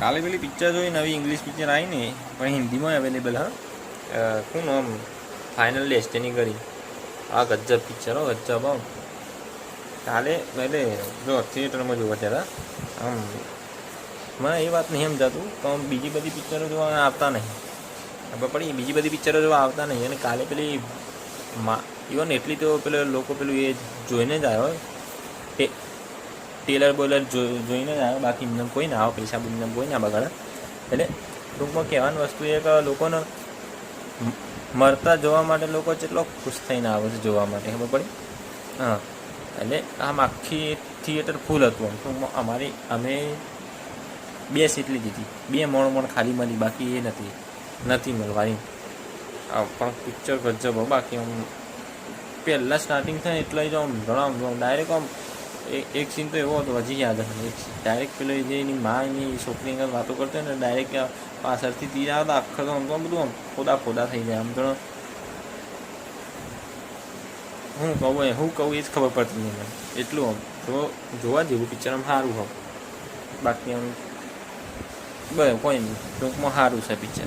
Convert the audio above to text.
કાલે પેલી પિક્ચર જોઈ, નવી ઇંગ્લિશ પિક્ચર આવી ને, પણ હિન્દીમાં અવેલેબલ. હા, શું નામ? ફાઇનલ ડેસ્ટિની કરી. આ ગજ્જબ પિક્ચર હો, ગજ્જબ. આમ કાલે એટલે જો થિયેટરમાં જોવા હતા આમ, મને એ વાત નહીં સમજાતું તો બીજી બધી પિક્ચરો જોવા આવતા નહીં. ખબર પડી? બીજી બધી પિક્ચરો જોવા આવતા નહીં. અને કાલે પેલી ઇવન એટલી તો પેલા લોકો પેલું એ જોઈને જ આવ્યો, ટેલર બોલર જોઈને જ આવ્યો. બાકી એમને કોઈ ના આવે, પૈસા એમને કોઈ ના બગાડે. એટલે ટૂંકમાં કહેવાની વસ્તુ એ કે લોકોને મરતા જોવા માટે લોકો કેટલો ખુશ થઈને આવે છે જોવા માટે. ખબર પડી? હા, એટલે આમ આખી થિયેટર ફૂલ હતું. આમ અમે 2 સીટ લીધી હતી, 2 મોણ ખાલી મળી, બાકી એ નથી મળવાની. પણ પિક્ચર ગજબ. બાકી આમ પહેલાં સ્ટાર્ટિંગ થાય એટલે જ આમ ઘણા ડાયરેક્ટ આમ એક સીન તો એવો હતો, હજી યાદ હશે. ડાયરેક્ટ પેલો જે એની માં એની છોકરી આગળ વાતો કરતો હોય ને, ડાયરેક્ટ પાછળથી તીર આવે તો આખા તો આમ તો બધું આમ ફોડા થઈ જાય. આમ તો હું કહું એ જ ખબર પડતી નહીં મને. એટલું આમ તો જોવા જેવું પિક્ચર આમ સારું હોય. બાકી આમ બરાબર કોઈ નહીં, ટૂંકમાં સારું છે પિક્ચર.